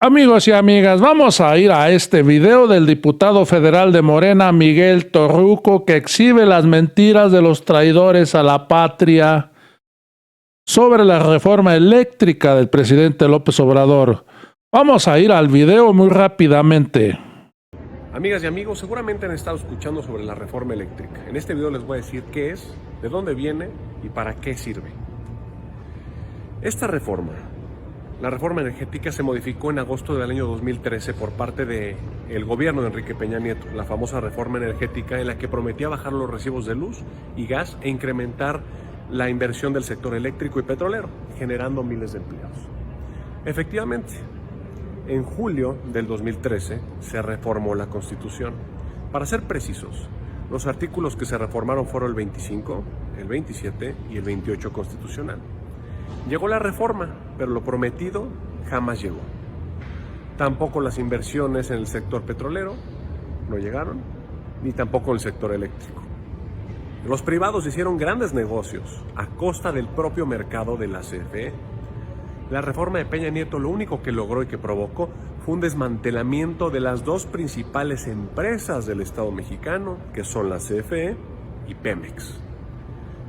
Amigos y amigas, vamos a ir a este video del diputado federal de Morena, Miguel Torruco, que exhibe las mentiras de los traidores a la patria sobre la reforma eléctrica del presidente López Obrador. Vamos a ir al video muy rápidamente. Amigas y amigos, seguramente han estado escuchando sobre la reforma eléctrica. En este video les voy a decir qué es, de dónde viene y para qué sirve. Esta reforma, la reforma energética, se modificó en agosto del año 2013 por parte del gobierno de Enrique Peña Nieto, la famosa reforma energética en la que prometía bajar los recibos de luz y gas e incrementar la inversión del sector eléctrico y petrolero, generando miles de empleos. Efectivamente, en julio del 2013 se reformó la Constitución. Para ser precisos, los artículos que se reformaron fueron el 25, el 27 y el 28 constitucional. Llegó la reforma, pero lo prometido jamás llegó. Tampoco las inversiones en el sector petrolero no llegaron, ni tampoco en el sector eléctrico. Los privados hicieron grandes negocios a costa del propio mercado de la CFE. La reforma de Peña Nieto lo único que logró y que provocó fue un desmantelamiento de las dos principales empresas del Estado mexicano, que son la CFE y Pemex.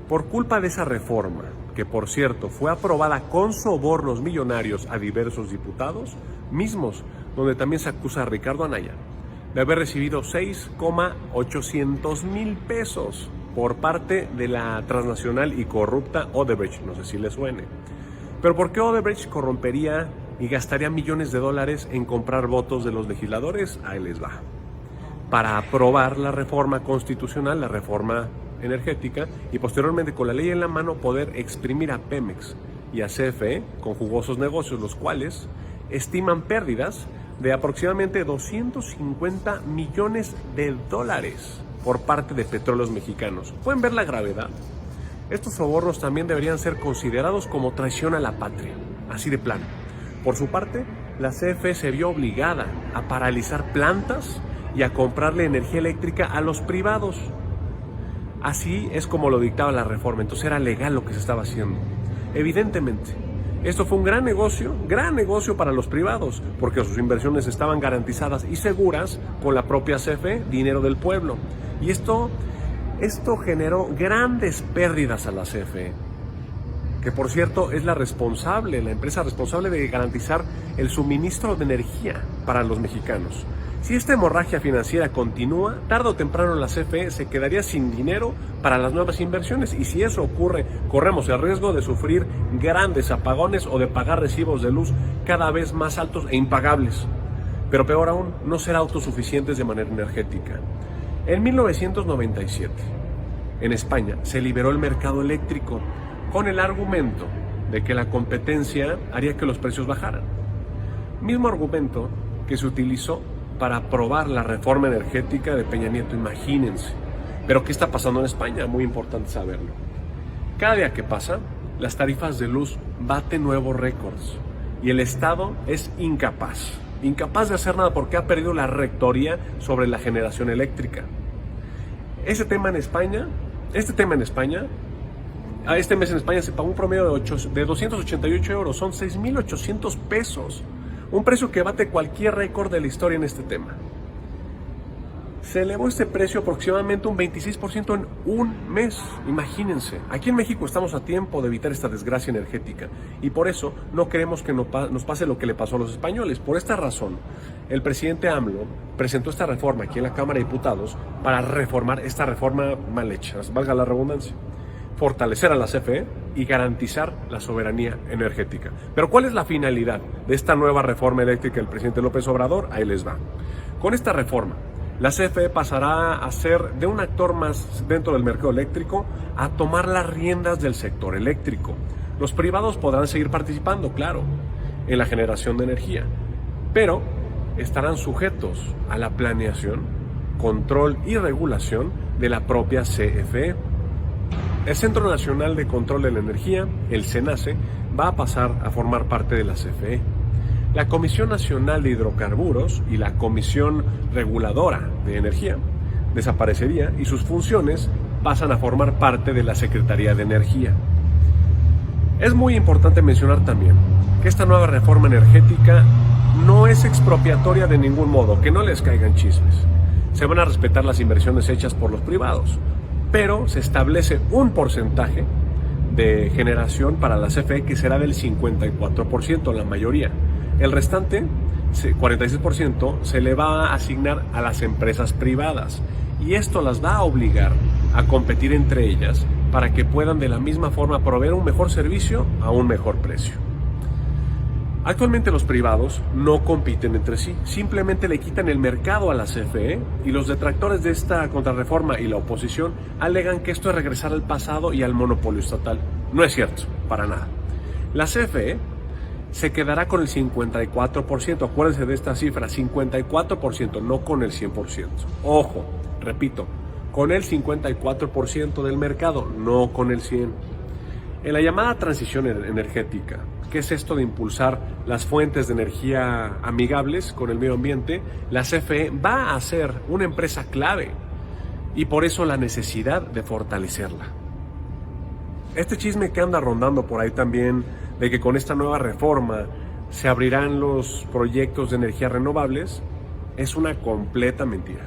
Por culpa de esa reforma, que por cierto fue aprobada con sobornos millonarios a diversos diputados, mismos donde también se acusa a Ricardo Anaya de haber recibido 6,800,000 pesos por parte de la transnacional y corrupta Odebrecht, no sé si les suene. Pero ¿por qué Odebrecht corrompería y gastaría millones de dólares en comprar votos de los legisladores? Ahí les va. Para aprobar la reforma constitucional, la reforma energética, y posteriormente con la ley en la mano poder exprimir a Pemex y a CFE con jugosos negocios, los cuales estiman pérdidas de aproximadamente 250 millones de dólares por parte de Petróleos Mexicanos. ¿Pueden ver la gravedad? Estos sobornos también deberían ser considerados como traición a la patria, así de plano. Por su parte, la CFE se vio obligada a paralizar plantas y a comprarle energía eléctrica a los privados. Así es como lo dictaba la reforma, entonces era legal lo que se estaba haciendo. Evidentemente, esto fue un gran negocio para los privados, porque sus inversiones estaban garantizadas y seguras con la propia CFE, dinero del pueblo. Y esto generó grandes pérdidas a la CFE, que por cierto es la empresa responsable de garantizar el suministro de energía para los mexicanos. Si esta hemorragia financiera continúa, tarde o temprano la CFE se quedaría sin dinero para las nuevas inversiones, y si eso ocurre, corremos el riesgo de sufrir grandes apagones o de pagar recibos de luz cada vez más altos e impagables. Pero peor aún, no ser autosuficientes de manera energética. En 1997, en España, se liberó el mercado eléctrico con el argumento de que la competencia haría que los precios bajaran. Mismo argumento que se utilizó para aprobar la reforma energética de Peña Nieto, imagínense. Pero ¿qué está pasando en España? Muy importante saberlo. Cada día que pasa, las tarifas de luz baten nuevos récords y el Estado es incapaz de hacer nada porque ha perdido la rectoría sobre la generación eléctrica. Este tema en España, este mes en España se pagó un promedio de 288 euros, son 6,800 pesos. Un precio que bate cualquier récord de la historia en este tema. Se elevó este precio aproximadamente un 26% en un mes. Imagínense, aquí en México estamos a tiempo de evitar esta desgracia energética y por eso no queremos que nos pase lo que le pasó a los españoles. Por esta razón, el presidente AMLO presentó esta reforma aquí en la Cámara de Diputados para reformar esta reforma mal hecha, valga la redundancia. Fortalecer a la CFE y garantizar la soberanía energética. Pero ¿cuál es la finalidad de esta nueva reforma eléctrica del presidente López Obrador? Ahí les va. Con esta reforma, la CFE pasará a ser de un actor más dentro del mercado eléctrico a tomar las riendas del sector eléctrico. Los privados podrán seguir participando, claro, en la generación de energía, pero estarán sujetos a la planeación, control y regulación de la propia CFE. El Centro Nacional de Control de la Energía, el CENACE, va a pasar a formar parte de la CFE. La Comisión Nacional de Hidrocarburos y la Comisión Reguladora de Energía desaparecería y sus funciones pasan a formar parte de la Secretaría de Energía. Es muy importante mencionar también que esta nueva reforma energética no es expropiatoria de ningún modo, que no les caigan chismes. Se van a respetar las inversiones hechas por los privados, pero se establece un porcentaje de generación para la CFE que será del 54%, la mayoría. El restante, 46%, se le va a asignar a las empresas privadas y esto las va a obligar a competir entre ellas para que puedan de la misma forma proveer un mejor servicio a un mejor precio. Actualmente los privados no compiten entre sí, simplemente le quitan el mercado a la CFE y los detractores de esta contrarreforma y la oposición alegan que esto es regresar al pasado y al monopolio estatal. No es cierto, para nada. La CFE se quedará con el 54%, acuérdense de esta cifra, 54%, no con el 100%. Ojo, repito, con el 54% del mercado, no con el 100%. En la llamada transición energética, ¿qué es esto de impulsar las fuentes de energía amigables con el medio ambiente? La CFE va a ser una empresa clave y por eso la necesidad de fortalecerla. Este chisme que anda rondando por ahí también de que con esta nueva reforma se abrirán los proyectos de energías renovables es una completa mentira.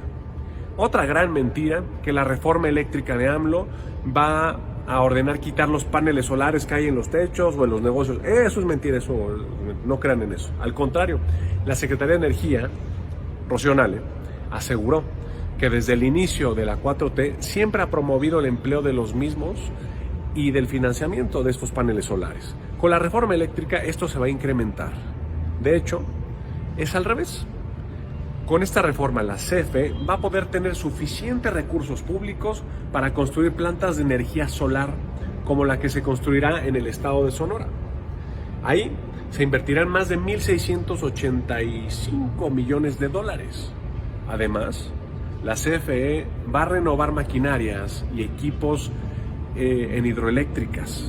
Otra gran mentira, que la reforma eléctrica de AMLO va a ordenar quitar los paneles solares que hay en los techos o en los negocios. Eso es mentira, eso no crean en eso. Al contrario, la Secretaría de Energía, Rocío Nale, aseguró que desde el inicio de la 4T siempre ha promovido el empleo de los mismos y del financiamiento de estos paneles solares. Con la reforma eléctrica esto se va a incrementar. De hecho, es al revés. Con esta reforma, la CFE va a poder tener suficientes recursos públicos para construir plantas de energía solar como la que se construirá en el estado de Sonora. Ahí se invertirán más de 1.685 millones de dólares. Además, la CFE va a renovar maquinarias y equipos en hidroeléctricas.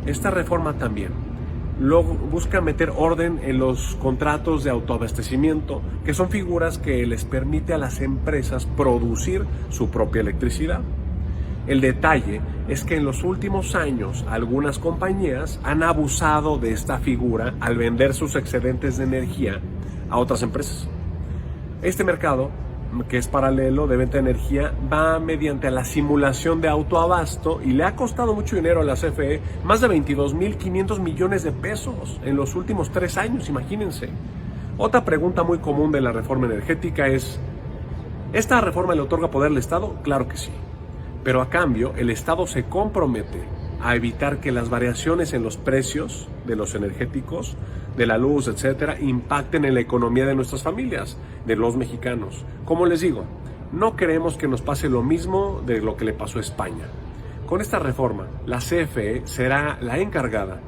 Esta reforma también luego busca meter orden en los contratos de autoabastecimiento, que son figuras que les permite a las empresas producir su propia electricidad. El detalle es que en los últimos años algunas compañías han abusado de esta figura al vender sus excedentes de energía a otras empresas. Este mercado, que es paralelo de venta de energía, va mediante la simulación de autoabasto y le ha costado mucho dinero a la CFE, más de 22.500 millones de pesos en los últimos 3 años, imagínense. Otra pregunta muy común de la reforma energética es, ¿esta reforma le otorga poder al Estado? Claro que sí, pero a cambio el Estado se compromete a evitar que las variaciones en los precios de los energéticos, de la luz, etcétera, impacten en la economía de nuestras familias, de los mexicanos. Como les digo, no queremos que nos pase lo mismo de lo que le pasó a España. Con esta reforma, la CFE será la encargada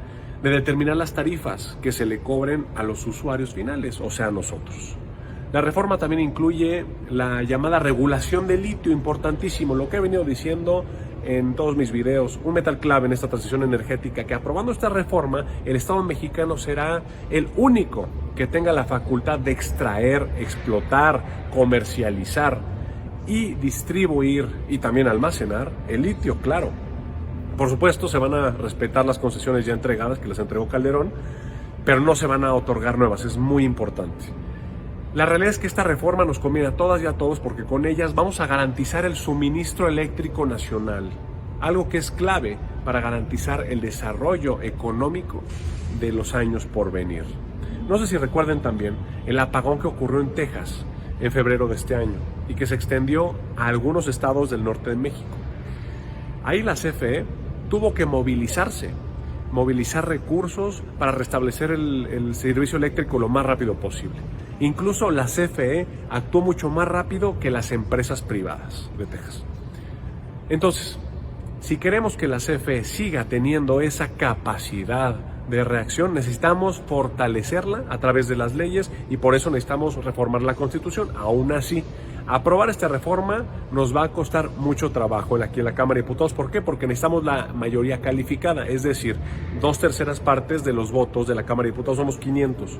de determinar las tarifas que se le cobren a los usuarios finales, o sea, a nosotros. La reforma también incluye la llamada regulación del litio, importantísimo, lo que he venido diciendo en todos mis videos, un metal clave en esta transición energética, que aprobando esta reforma, el Estado mexicano será el único que tenga la facultad de extraer, explotar, comercializar y distribuir y también almacenar el litio, claro. Por supuesto, se van a respetar las concesiones ya entregadas, que las entregó Calderón, pero no se van a otorgar nuevas, es muy importante. La realidad es que esta reforma nos conviene a todas y a todos porque con ellas vamos a garantizar el suministro eléctrico nacional, algo que es clave para garantizar el desarrollo económico de los años por venir. No sé si recuerden también el apagón que ocurrió en Texas en febrero de este año y que se extendió a algunos estados del norte de México. Ahí la CFE tuvo que movilizar recursos para restablecer el servicio eléctrico lo más rápido posible. Incluso la CFE actuó mucho más rápido que las empresas privadas de Texas. Entonces, si queremos que la CFE siga teniendo esa capacidad de reacción, necesitamos fortalecerla a través de las leyes y por eso necesitamos reformar la Constitución. Aún así, aprobar esta reforma nos va a costar mucho trabajo aquí en la Cámara de Diputados. ¿Por qué? Porque necesitamos la mayoría calificada, es decir, 2/3 partes de los votos de la Cámara de Diputados, somos 500.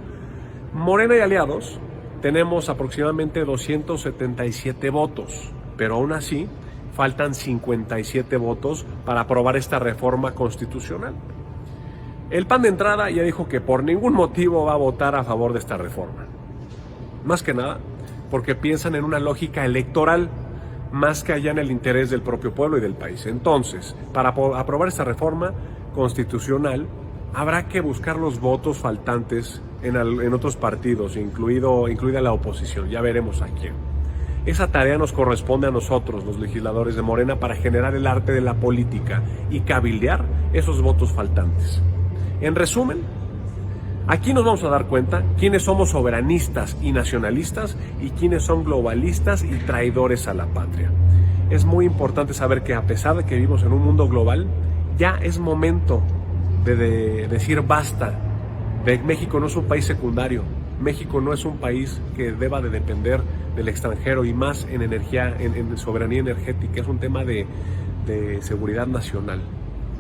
Morena y aliados tenemos aproximadamente 277 votos, pero aún así faltan 57 votos para aprobar esta reforma constitucional. El PAN de entrada ya dijo que por ningún motivo va a votar a favor de esta reforma. Más que nada, porque piensan en una lógica electoral más que allá en el interés del propio pueblo y del país. Entonces, para aprobar esta reforma constitucional, habrá que buscar los votos faltantes en otros partidos, incluida la oposición. Ya veremos a quién. Esa tarea nos corresponde a nosotros, los legisladores de Morena, para generar el arte de la política y cabildear esos votos faltantes. En resumen, aquí nos vamos a dar cuenta quiénes somos soberanistas y nacionalistas y quiénes son globalistas y traidores a la patria. Es muy importante saber que a pesar de que vivimos en un mundo global, ya es momento de decir basta. México no es un país secundario. México no es un país que deba de depender del extranjero y más en energía, en soberanía energética. Es un tema de seguridad nacional.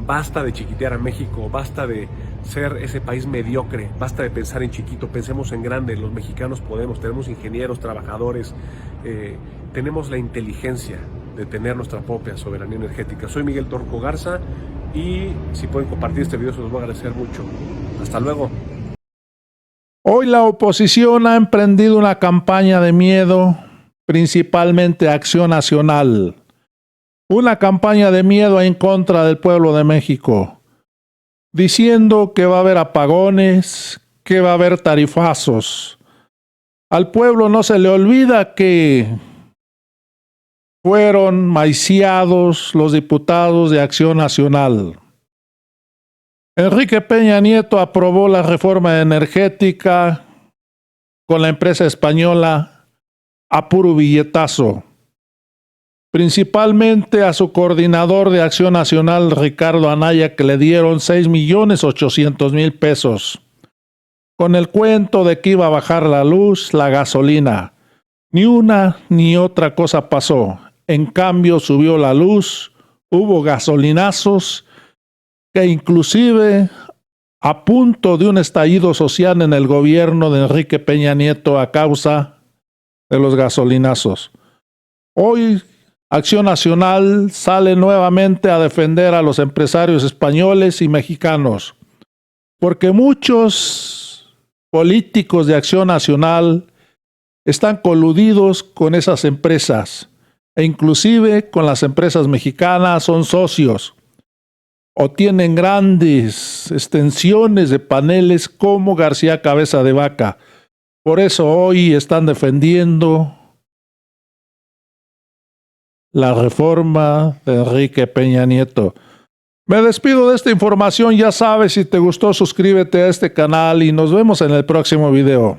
Basta de chiquitear a México, basta de ser ese país mediocre, basta de pensar en chiquito, pensemos en grande. Los mexicanos podemos, tenemos ingenieros, trabajadores, tenemos la inteligencia de tener nuestra propia soberanía energética. Soy Miguel Torruco Garza y si pueden compartir este video se los voy a agradecer mucho. Hasta luego. Hoy la oposición ha emprendido una campaña de miedo, principalmente Acción Nacional. Una campaña de miedo en contra del pueblo de México, diciendo que va a haber apagones, que va a haber tarifazos. Al pueblo no se le olvida que fueron maiciados los diputados de Acción Nacional. Enrique Peña Nieto aprobó la reforma energética con la empresa española a puro billetazo. Principalmente a su coordinador de Acción Nacional, Ricardo Anaya, que le dieron 6,800,000 pesos, con el cuento de que iba a bajar la luz, la gasolina. Ni una ni otra cosa pasó. En cambio, subió la luz, hubo gasolinazos, que inclusive a punto de un estallido social en el gobierno de Enrique Peña Nieto a causa de los gasolinazos. Hoy Acción Nacional sale nuevamente a defender a los empresarios españoles y mexicanos, porque muchos políticos de Acción Nacional están coludidos con esas empresas e inclusive con las empresas mexicanas son socios o tienen grandes extensiones de paneles como García Cabeza de Vaca. Por eso hoy están defendiendo la reforma de Enrique Peña Nieto. Me despido de esta información. Ya sabes, si te gustó, suscríbete a este canal y nos vemos en el próximo video.